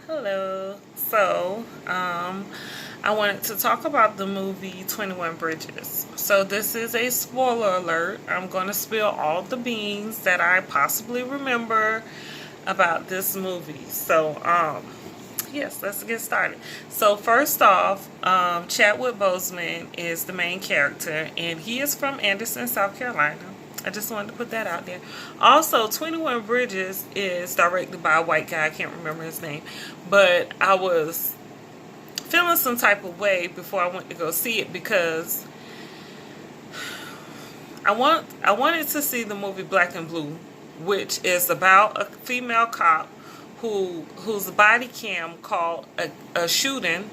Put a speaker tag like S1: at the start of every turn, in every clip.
S1: Hello. I wanted to talk about the movie 21 Bridges. So, this is a spoiler alert. I'm going to spill all the beans that I possibly remember about this movie. Yes, let's get started. So, first off, Chadwick Boseman is the main character, and he is from Anderson, South Carolina. I just wanted to put that out there. Also, 21 Bridges is directed by a white guy. I can't remember his name. But I was feeling some type of way before I went to go see it because I wanted to see the movie Black and Blue, which is about a female cop whose body cam caught a shooting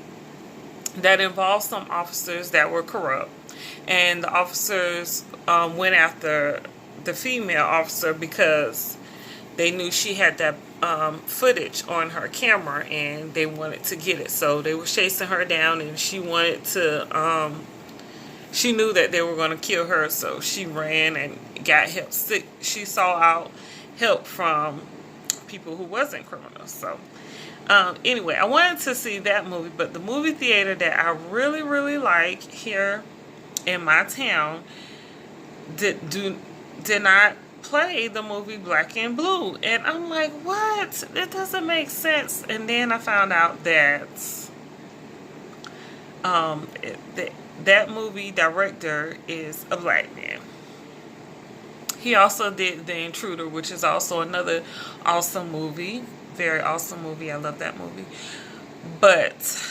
S1: that involved some officers that were corrupt, and the officers went after the female officer because they knew she had that footage on her camera and they wanted to get it. So they were chasing her down, and she wanted to. She knew that they were going to kill her, so she ran and got help. She sought out help from people who wasn't criminals. So anyway, I wanted to see that movie, but the movie theater that I really like here in my town did not play the movie Black and Blue, and I'm like, what? It doesn't make sense. And then I found out that that movie director is a black man. He also did The Intruder, which is also another awesome movie. Very awesome movie. I love that movie. But,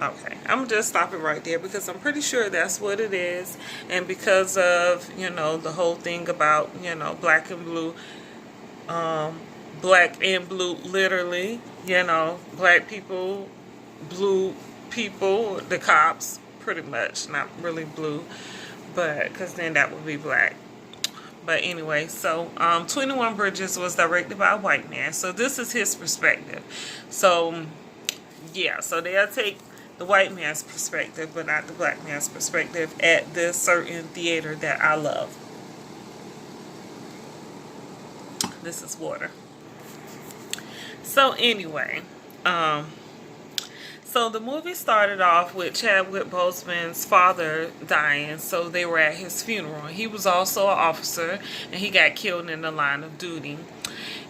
S1: okay, I'm just stopping right there because I'm pretty sure that's what it is. And because of, the whole thing about, black and blue, literally, black people, blue people, the cops, pretty much, not really blue, but because then that would be black. But anyway, so 21 Bridges was directed by a white man. So this is his perspective. So, yeah, so they'll take the white man's perspective, but not the black man's perspective at this certain theater that I love. This is water. So anyway, so the movie started off with Chadwick Boseman's father dying, so they were at his funeral. He was also an officer, and he got killed in the line of duty.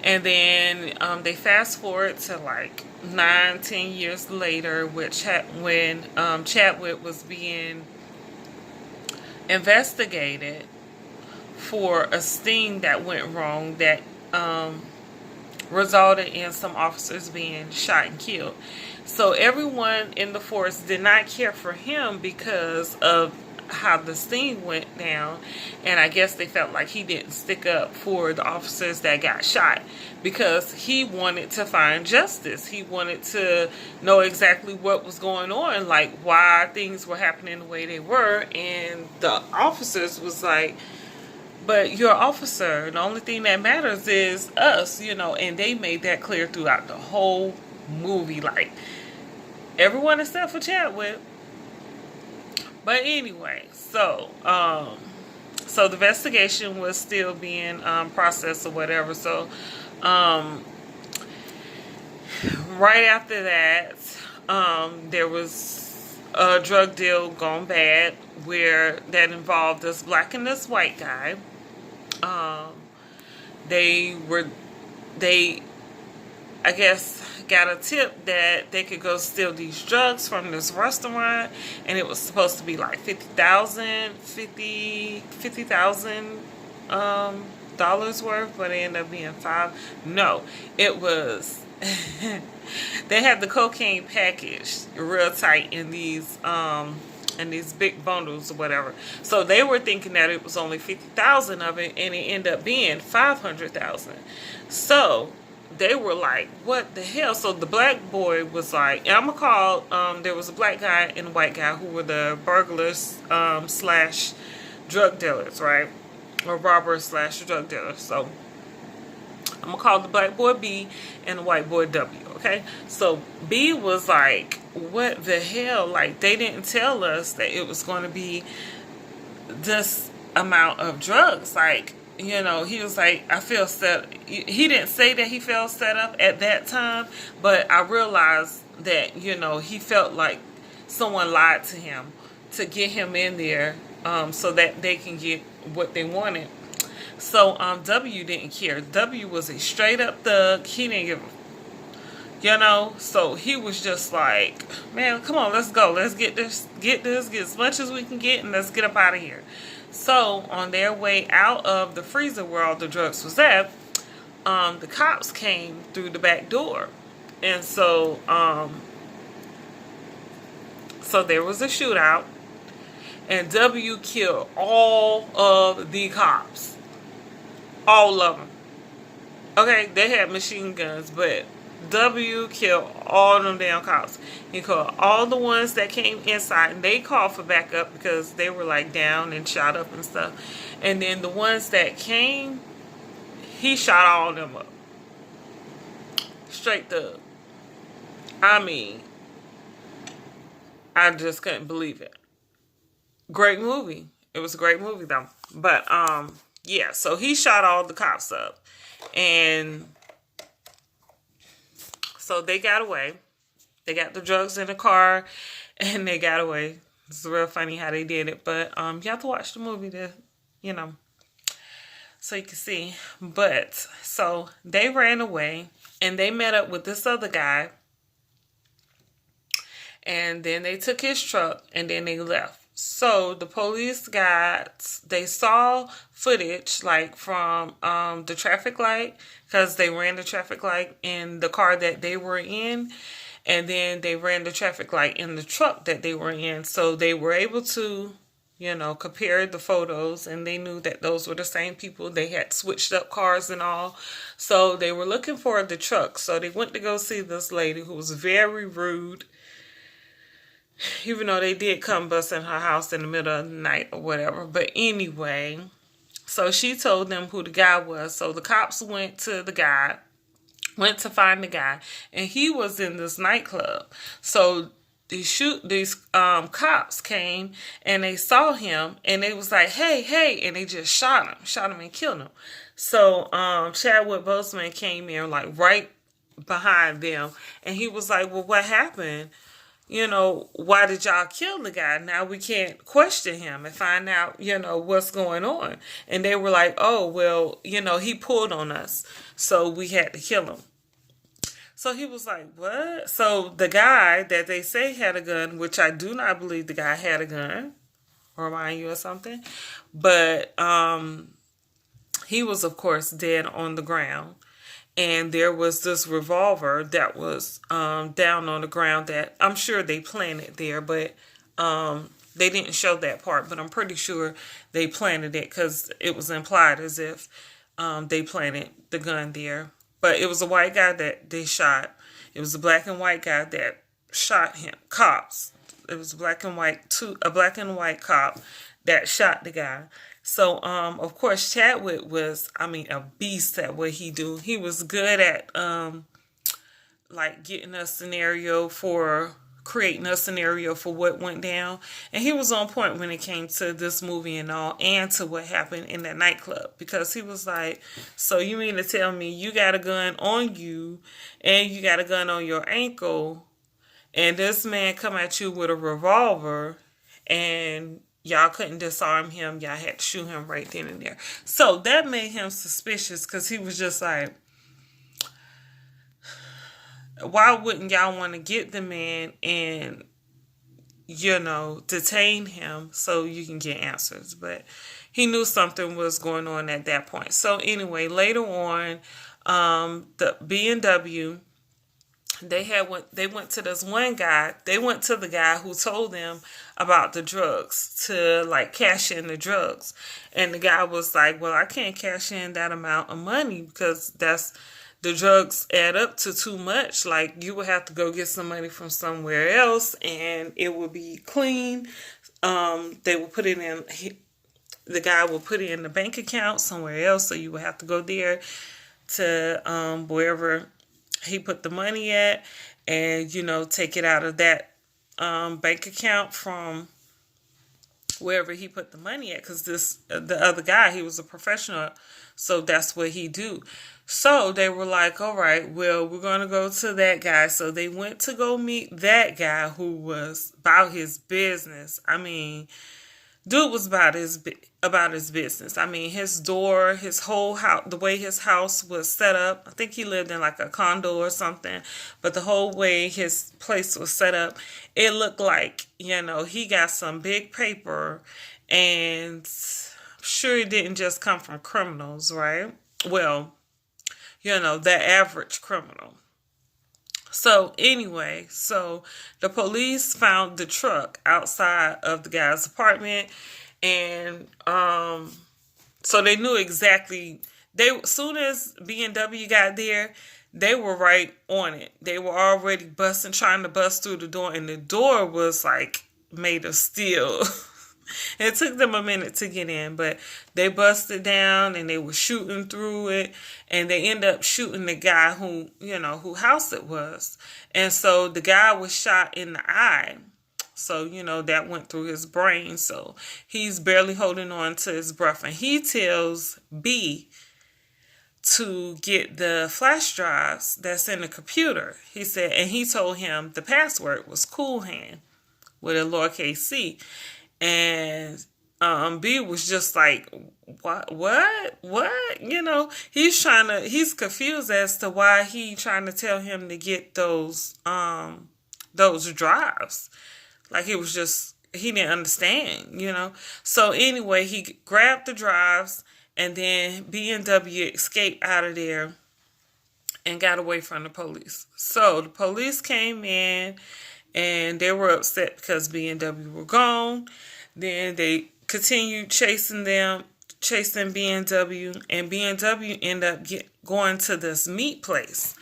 S1: And then they fast forward to like 9-10 years later, when Chadwick was being investigated for a sting that went wrong that resulted in some officers being shot and killed. So everyone in the force did not care for him because of how the sting went down, and I guess they felt like he didn't stick up for the officers that got shot because he wanted to find justice. He wanted to know exactly what was going on, like why things were happening the way they were, and the officers was like, but you're an officer. The only thing that matters is us, and they made that clear throughout the whole movie. Like, everyone except for Chadwick. But anyway, so the investigation was still being processed or whatever. So, right after that, there was a drug deal gone bad that involved this black and this white guy. They I guess got a tip that they could go steal these drugs from this restaurant, and it was supposed to be like $50,000 worth, but it ended up being $5. No, it was they had the cocaine packaged real tight in these big bundles or whatever. So they were thinking that it was only 50,000 of it, and it ended up being 500,000. So they were like, what the hell? So the black boy was like, and I'm gonna call, there was a black guy and a white guy who were the burglars slash drug dealers, right? Or robbers slash drug dealers. So I'm gonna call the black boy B and the white boy W, okay? So B was like, what the hell? Like, they didn't tell us that it was going to be this amount of drugs. Like, he was like, I feel set. He didn't say that he felt set up at that time, but I realized that, he felt like someone lied to him to get him in there, so that they can get what they wanted. So W didn't care. W was a straight up thug. He didn't give so he was just like, man, come on, let's go. Let's get as much as we can get, and let's get up out of here. So on their way out of the freezer where all the drugs was at, the cops came through the back door. And so there was a shootout, and W killed all of the cops. All of them. Okay, they had machine guns, but W killed all them damn cops. He killed all the ones that came inside, and they called for backup because they were like down and shot up and stuff. And then the ones that came, he shot all of them up. Straight thug. I mean, I just couldn't believe it. Great movie. It was a great movie though. But yeah, so he shot all the cops up. And so they got away. They got the drugs in the car and they got away. It's real funny how they did it. But you have to watch the movie to, so you can see. But so they ran away and they met up with this other guy. And then they took his truck and then they left. So the police they saw footage like from the traffic light, because they ran the traffic light in the car that they were in, and then they ran the traffic light in the truck that they were in. So they were able to, compare the photos, and they knew that those were the same people. They had switched up cars and all. So they were looking for the truck. So they went to go see this lady who was very rude. Even though they did come bust in her house in the middle of the night or whatever. But anyway, so she told them who the guy was. So the cops went to find the guy. And he was in this nightclub. So these cops came and they saw him. And they was like, hey. And they just shot him and killed him. So Chadwick Boseman came in like right behind them. And he was like, well, what happened? Why did y'all kill the guy? Now we can't question him and find out, what's going on. And they were like, oh, well, he pulled on us, so we had to kill him. So he was like, what? So the guy that they say had a gun, which I do not believe the guy had a gun, remind you of something, but he was, of course, dead on the ground. And there was this revolver that was down on the ground that I'm sure they planted there, but they didn't show that part. But I'm pretty sure they planted it because it was implied as if they planted the gun there. But it was a white guy that they shot. It was a black and white guy that shot him. Cops. It was a black and white cop that shot the guy. So, of course, Chadwick was, a beast at what he do. He was good at, creating a scenario for what went down. And he was on point when it came to this movie and all, and to what happened in that nightclub. Because he was like, so you mean to tell me you got a gun on you, and you got a gun on your ankle, and this man come at you with a revolver, and y'all couldn't disarm him. Y'all had to shoot him right then and there. So that made him suspicious because he was just like, why wouldn't y'all want to get the man and, detain him so you can get answers? But he knew something was going on at that point. So anyway, later on, the B&W, they went to this one guy. They went to the guy who told them about the drugs to cash in the drugs. And the guy was like, well, I can't cash in that amount of money because the drugs add up to too much. You would have to go get some money from somewhere else and it would be clean. They will put it in, the guy will put it in the bank account somewhere else. So you would have to go there to wherever he put the money at and, take it out of that bank account from wherever he put the money at, because the other guy, he was a professional, so that's what he do. So they were like, all right, well, we're gonna go to that guy. So they went to go meet that guy who was about his business. I mean, dude was about his business. I mean, his door, his whole house, the way his house was set up. I think he lived in like a condo or something, but the whole way his place was set up, it looked like, he got some big paper, and I'm sure it didn't just come from criminals, right? Well, the average criminal. So anyway, so the police found the truck outside of the guy's apartment, and so they knew exactly. They soon as B&W got there, they were right on it. They were already trying to bust through the door, and the door was like made of steel. It took them a minute to get in, but they busted down and they were shooting through it, and they ended up shooting the guy who house it was. And so the guy was shot in the eye. So, that went through his brain. So he's barely holding on to his breath. And he tells B to get the flash drives that's in the computer. He said, and he told him the password was Cool Hand with a lowercase c. And B was just like, what? He's confused as to why he trying to tell him to get those drives. Like he didn't understand, So anyway, he grabbed the drives, and then B&W escaped out of there and got away from the police. So the police came in, and they were upset because B&W were gone. Then they continued chasing B&W, and B&W ended up going to this meat place,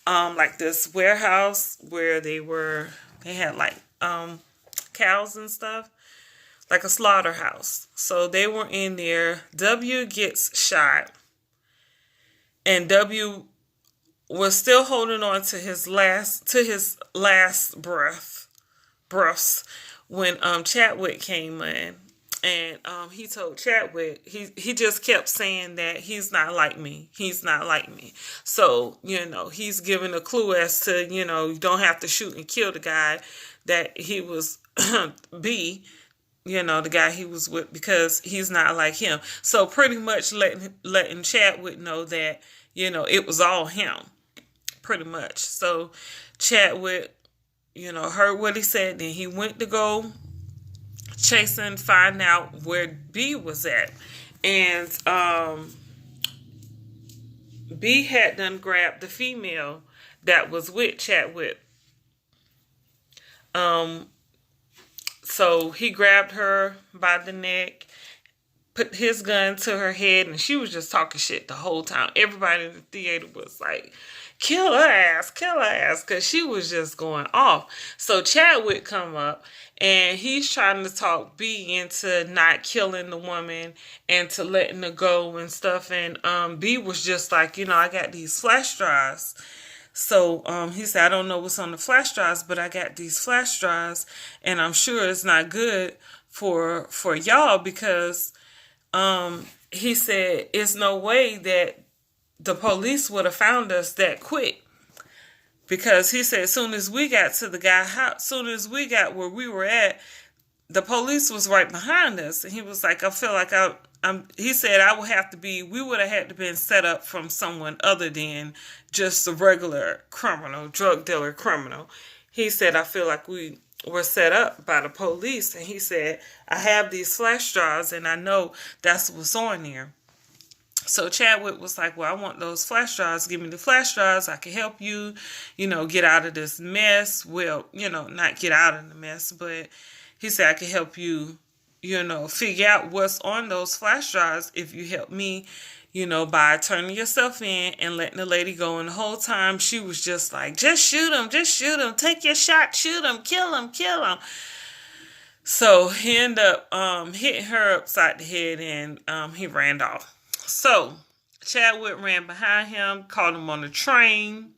S1: like this warehouse where they had like cows and stuff, like a slaughterhouse. So they were in there. W gets shot, and W was still holding on to his last breaths when Chadwick came in, and he told Chadwick, he just kept saying that he's not like me. So he's giving a clue as to you don't have to shoot and kill the guy that he was B. The guy he was with, because he's not like him. So pretty much letting Chadwick know that it was all him. Pretty much. So Chadwick, heard what he said. Then he went to go chase and find out where B was at. And B had done grabbed the female that was with Chadwick. So he grabbed her by the neck, put his gun to her head, and she was just talking shit the whole time. Everybody in the theater was like, kill her ass, because she was just going off. So Chadwick come up, and he's trying to talk B into not killing the woman and to letting her go and stuff. And B was just like, I got these flash drives. So he said, I don't know what's on the flash drives, but I got these flash drives, and I'm sure it's not good for y'all, because he said it's no way that the police would have found us that quick. Because he said as soon as we got to the guy's house, soon as we got where we were at, the police was right behind us. And he was like, I feel like he said we would have had to been set up from someone other than just a regular criminal, drug dealer criminal. He said, I feel like we were set up by the police. And he said, I have these flash drives, and I know that's what's on there. So Chadwick was like, well, I want those flash drives. Give me the flash drives. I can help you, get out of this mess. Well, not get out of the mess, but he said, I can help you, figure out what's on those flash drives if you help me, by turning yourself in and letting the lady go. And the whole time she was just like, just shoot him, take your shot, shoot him, kill him. So he ended up hitting her upside the head, and he ran off. So Chadwick ran behind him, caught him on the train.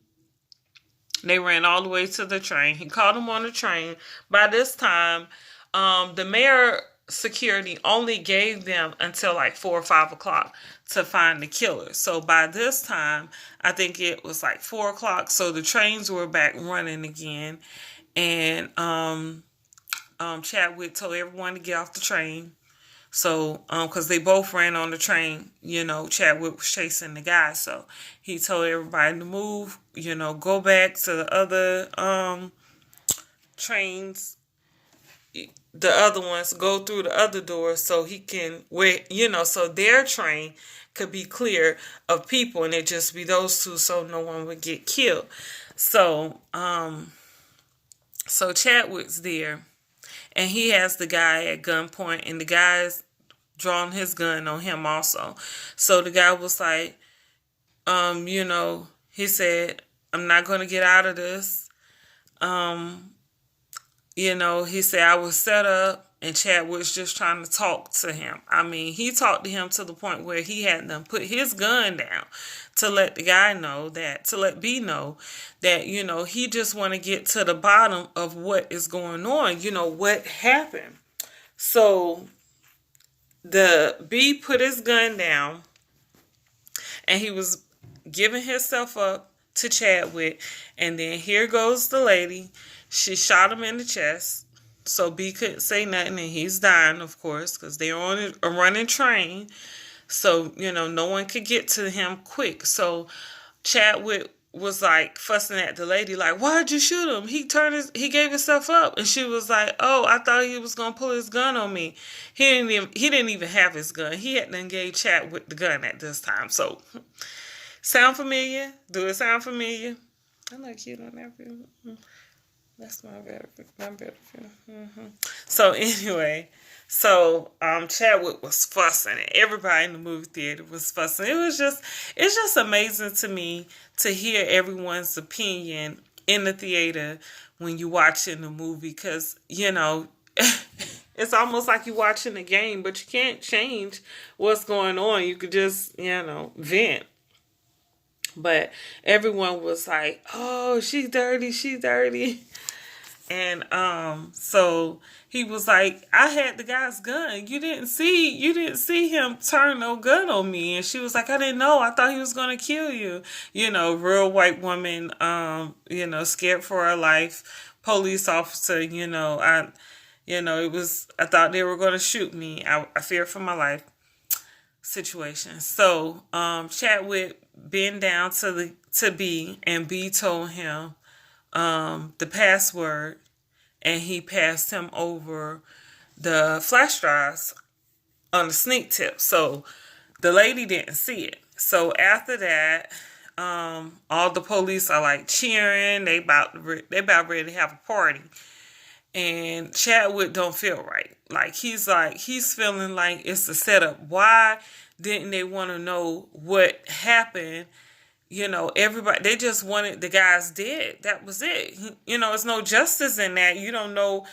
S1: They ran all the way to the train. He caught him on the train. By this time, the mayor security only gave them until like 4 or 5 o'clock to find the killer. So by this time, I think it was like 4 o'clock. So the trains were back running again. And Chadwick told everyone to get off the train. So, because they both ran on the train, Chadwick was chasing the guy. So he told everybody to move, go back to the other trains, the other ones, go through the other doors so he can so their train could be clear of people and it just be those two so no one would get killed. So Chadwick's there and he has the guy at gunpoint and the guy's drawn his gun on him also. So the guy was like, he said, I'm not going to get out of this. He said, I was set up and Chadwick's just trying to talk to him. I mean, he talked to him to the point where he had them put his gun down to let the guy know that, to let B know that, he just want to get to the bottom of what is going on, what happened. So the B put his gun down and he was giving himself up to Chadwick. And then here goes the lady. She shot him in the chest. So B couldn't say nothing and he's dying, of course, because they're on a running train. So, no one could get to him quick. So Chadwick was like fussing at the lady, like, why'd you shoot him? He gave himself up. And she was like, oh, I thought he was gonna pull his gun on me. He didn't even have his gun. He hadn't engaged Chadwick the gun at this time. So sound familiar? Do it sound familiar? I like you on that film. That's my better film. So anyway, Chadwick was fussing and everybody in the movie theater was fussing. It's just amazing to me to hear everyone's opinion in the theater when you're watching the movie because, it's almost like you're watching a game, but you can't change what's going on. You could just, vent. But everyone was like, oh, she's dirty, she's dirty. And so he was like, I had the guy's gun. You didn't see him turn no gun on me. And she was like, I didn't know. I thought he was gonna kill you. Real white woman, scared for her life. Police officer, I thought they were gonna shoot me. I feared for my life situation. So Chadwick bent down to B and B told him the password and he passed him over the flash drives on the sneak tip. So the lady didn't see it. So after that, all the police are like cheering. They about ready to have a party. And Chadwick don't feel right. He's feeling like it's a setup. Why didn't they want to know what happened? Everybody, they just wanted the guys dead. That was it. There's no justice in that. You don't know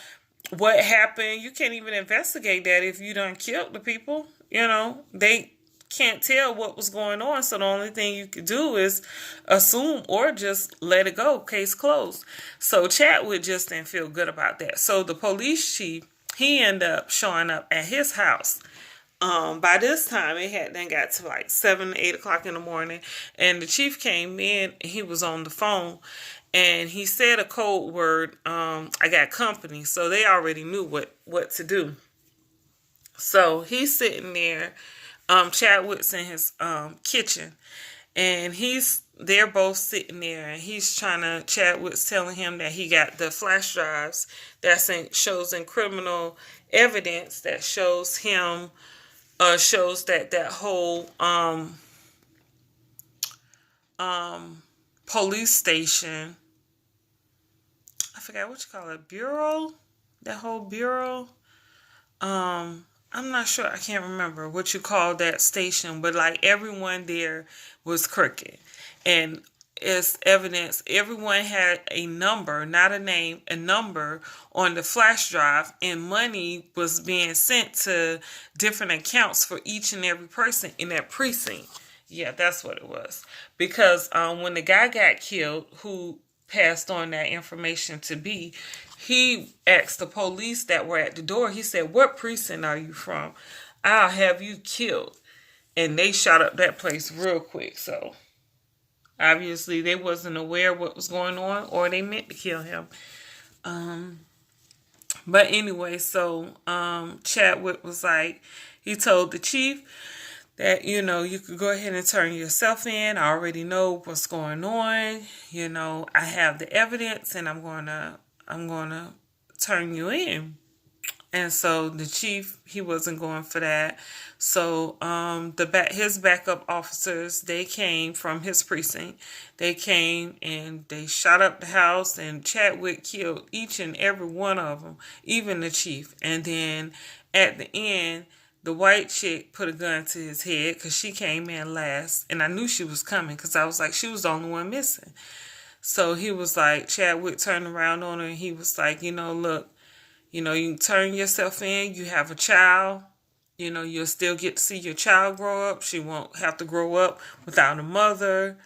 S1: what happened. You can't even investigate that if you done killed the people. They can't tell what was going on. So the only thing you could do is assume or just let it go. Case closed. So Chadwick just didn't feel good about that. So the police chief, he ended up showing up at his house. By this time, it had then got to like 7, 8 o'clock in the morning, and the chief came in. And he was on the phone, and he said a code word. I got company, so they already knew what to do. So he's sitting there. Chadwick's in his kitchen, and they're both sitting there, and Chadwick's telling him that he got the flash drives shows criminal evidence that shows him. Shows that whole police station, I forgot what you call it, bureau, that whole bureau. I'm not sure, I can't remember what you call that station, but everyone there was crooked. And it's evidence everyone had a number, not a name, a number on the flash drive, and money was being sent to different accounts for each and every person in that precinct. Yeah, that's what it was. Because when the guy got killed, who passed on that information to B, he asked the police that were at the door, he said, "What precinct are you from? I'll have you killed." And they shot up that place real quick. So obviously they wasn't aware of what was going on, or they meant to kill him. But anyway, so Chadwick was like, he told the chief that, you could go ahead and turn yourself in. I already know what's going on. I have the evidence, and I'm gonna turn you in. And so the chief, he wasn't going for that. So his backup officers, they came from his precinct. They came and they shot up the house, and Chadwick killed each and every one of them, even the chief. And then at the end, the white chick put a gun to his head because she came in last. And I knew she was coming because I was like, she was the only one missing. So he was like, Chadwick turned around on her and he was like, look, you can turn yourself in. You have a child. You'll still get to see your child grow up. She won't have to grow up without a mother.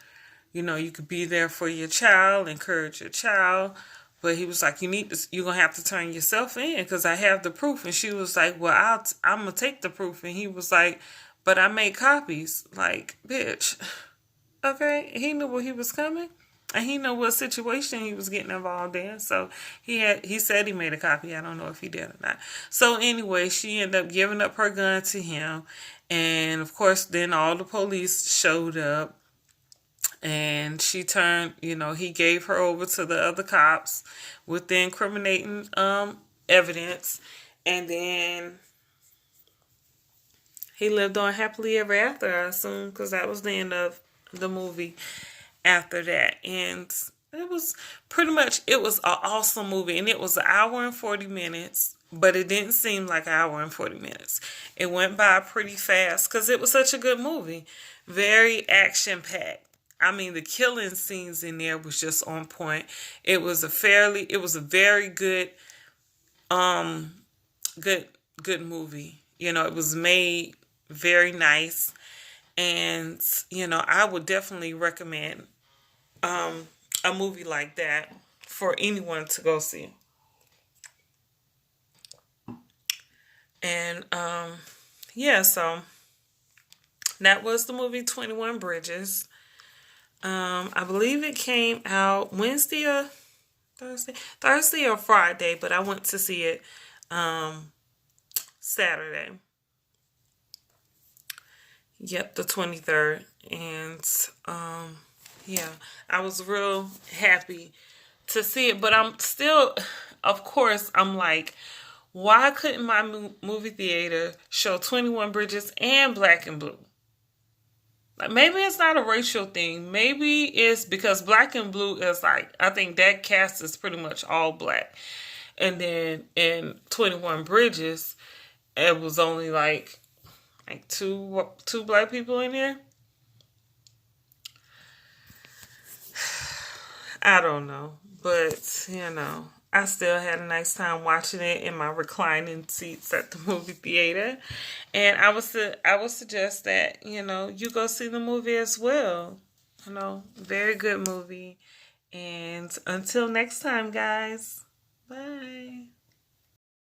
S1: You could be there for your child, encourage your child. But he was like, you're going to have to turn yourself in because I have the proof. And she was like, well, I'm going to take the proof. And he was like, but I made copies. Like, bitch. Okay. He knew where he was coming. And he knew what situation he was getting involved in. So he said he made a copy. I don't know if he did or not. So anyway, she ended up giving up her gun to him. And of course, then all the police showed up. And she turned, he gave her over to the other cops with the incriminating evidence. And then he lived on happily ever after, I assume, because that was the end of the movie after that. And it was an awesome movie. And it was an hour and 40 minutes, but it didn't seem like an hour and 40 minutes. It went by pretty fast because it was such a good movie. Very action-packed. I mean, the killing scenes in there was just on point. It was a very good movie. It was made very nice. And, I would definitely recommend a movie like that for anyone to go see. And, so that was the movie 21 Bridges. I believe it came out Wednesday or Thursday or Friday, but I went to see it Saturday. Yep, the 23rd. And I was real happy to see it, but I'm still, of course, I'm like, why couldn't my movie theater show 21 Bridges and Black and Blue? Like, maybe it's not a racial thing. Maybe it's because Black and Blue is like, I think that cast is pretty much all black. And then in 21 Bridges, it was only like two black people in there. I don't know. But, I still had a nice time watching it in my reclining seats at the movie theater. And I would suggest that, you go see the movie as well. Very good movie. And until next time, guys. Bye.